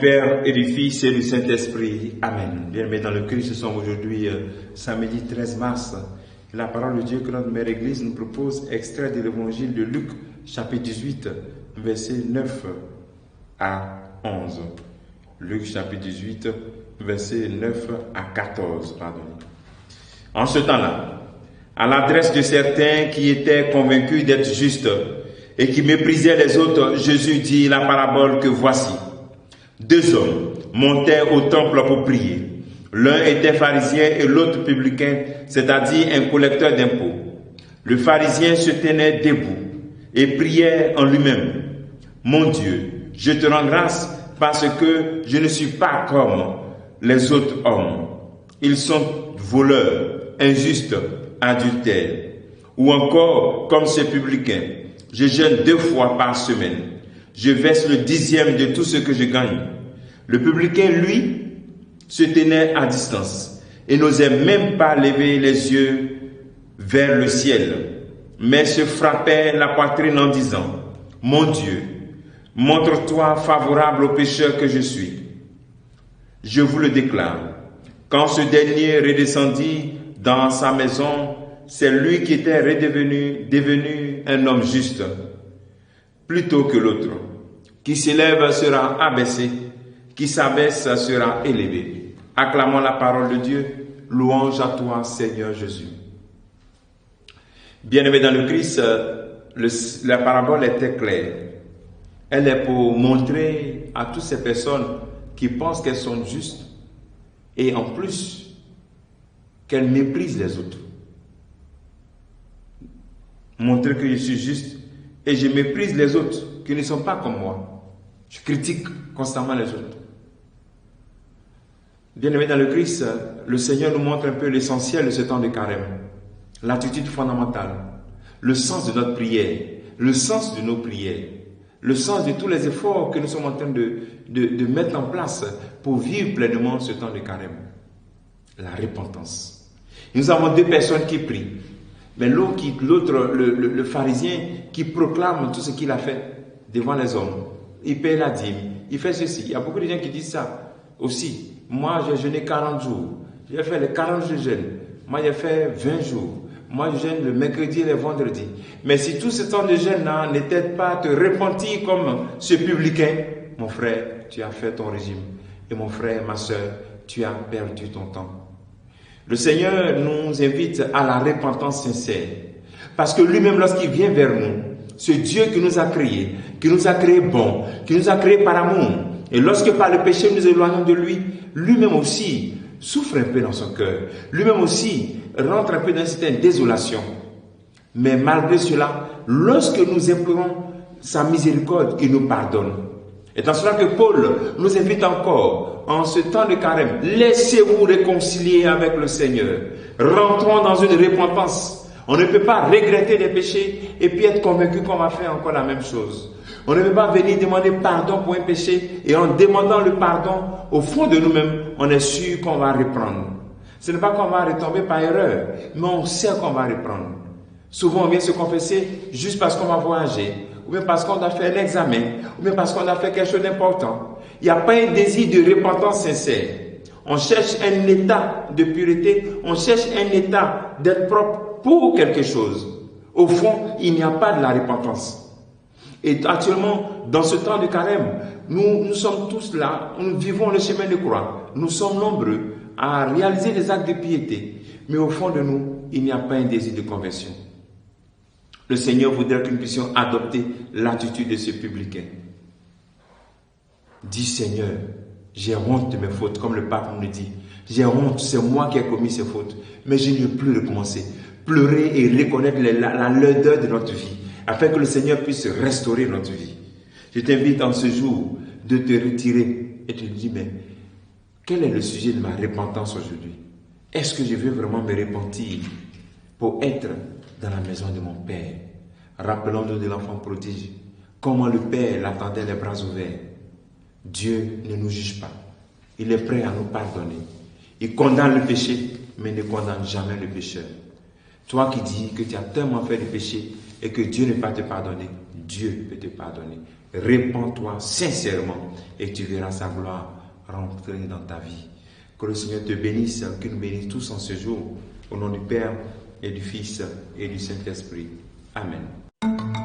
Père et du Fils et du Saint-Esprit. Amen. Bien-aimés dans le Christ, nous sommes aujourd'hui samedi 13 mars. La parole de Dieu que notre Mère Église nous propose, extrait de l'évangile de Luc, chapitre 18, versets 9 à 11. Luc, chapitre 18, versets 9 à 14. En ce temps-là, à l'adresse de certains qui étaient convaincus d'être justes et qui méprisaient les autres, Jésus dit la parabole que voici. Deux hommes montaient au temple pour prier. L'un était pharisien et l'autre publicain, c'est-à-dire un collecteur d'impôts. Le pharisien se tenait debout et priait en lui-même. Mon Dieu, je te rends grâce parce que je ne suis pas comme les autres hommes. Ils sont voleurs, injustes, adultères. Ou encore, comme ce publicain, je jeûne 2 fois par semaine. Je verse le 10e de tout ce que je gagne. Le publicain, lui, se tenait à distance et n'osait même pas lever les yeux vers le ciel, mais se frappait la poitrine en disant, « Mon Dieu, montre-toi favorable au pécheur que je suis. » Je vous le déclare, quand ce dernier redescendit dans sa maison, c'est lui qui était devenu un homme juste, plutôt que l'autre. Qui s'élève sera abaissé, qui s'abaisse sera élevé. Acclamons la parole de Dieu. Louange à toi, Seigneur Jésus. Bien-aimés dans le Christ, la parabole était claire. Elle est pour montrer à toutes ces personnes qui pensent qu'elles sont justes et en plus qu'elles méprisent les autres. Montrer que je suis juste et je méprise les autres qui ne sont pas comme moi. Je critique constamment les autres. Bien-aimés dans le Christ, le Seigneur nous montre un peu l'essentiel de ce temps de carême, l'attitude fondamentale, le sens de notre prière, le sens de nos prières, le sens de tous les efforts que nous sommes en train de mettre en place pour vivre pleinement ce temps de carême. La repentance. Nous avons 2 personnes qui prient, mais l'autre, le pharisien, qui proclame tout ce qu'il a fait devant les hommes. Il paye la dîme, il fait ceci. Il y a beaucoup de gens qui disent ça aussi. Moi, j'ai jeûné 40 jours. J'ai fait les 40 jours de jeûne. Moi, j'ai fait 20 jours. Moi, je jeûne le mercredi et le vendredi. Mais si tout ce temps de jeûne-là ne t'aide pas à te repentir comme ce publicain, mon frère, tu as fait ton régime. Et mon frère, ma soeur, tu as perdu ton temps. Le Seigneur nous invite à la repentance sincère. Parce que lui-même, lorsqu'il vient vers nous, ce Dieu qui nous a créé bon, qui nous a créé par amour. Et lorsque par le péché nous éloignons de lui, lui-même aussi souffre un peu dans son cœur. Lui-même aussi rentre un peu dans une certaine désolation. Mais malgré cela, lorsque nous implorons sa miséricorde, il nous pardonne. Et dans cela que Paul nous invite encore, en ce temps de carême, laissez-vous réconcilier avec le Seigneur. Rentrons dans une repentance. On ne peut pas regretter des péchés et puis être convaincu qu'on va faire encore la même chose. On ne peut pas venir demander pardon pour un péché et en demandant le pardon, au fond de nous-mêmes, on est sûr qu'on va reprendre. Ce n'est pas qu'on va retomber par erreur, mais on sait qu'on va reprendre. Souvent, on vient se confesser juste parce qu'on va voyager, ou bien parce qu'on a fait un examen, ou bien parce qu'on a fait quelque chose d'important. Il n'y a pas un désir de repentance sincère. On cherche un état de pureté, on cherche un état d'être propre pour quelque chose. Au fond, il n'y a pas de la repentance. Et actuellement, dans ce temps de carême, nous sommes tous là, nous vivons le chemin de croix. Nous sommes nombreux à réaliser des actes de piété. Mais au fond de nous, il n'y a pas un désir de conversion. Le Seigneur voudrait que nous puissions adopter l'attitude de ce publicain. Dis Seigneur, j'ai honte de mes fautes, comme le pape nous le dit. J'ai honte, c'est moi qui ai commis ces fautes. Mais je ne veux plus recommencer. Pleurer et reconnaître la laideur de notre vie, afin que le Seigneur puisse restaurer notre vie. Je t'invite en ce jour de te retirer et te dire, mais quel est le sujet de ma repentance aujourd'hui? Est-ce que je veux vraiment me repentir pour être dans la maison de mon Père? Rappelons-nous de l'enfant prodige, comment le Père l'attendait les bras ouverts. Dieu ne nous juge pas. Il est prêt à nous pardonner. Il condamne le péché, mais ne condamne jamais le pécheur. Toi qui dis que tu as tellement fait de péché et que Dieu ne peut pas te pardonner, Dieu peut te pardonner. Répands-toi sincèrement et tu verras sa gloire rentrer dans ta vie. Que le Seigneur te bénisse, qu'il nous bénisse tous en ce jour. Au nom du Père et du Fils et du Saint-Esprit. Amen.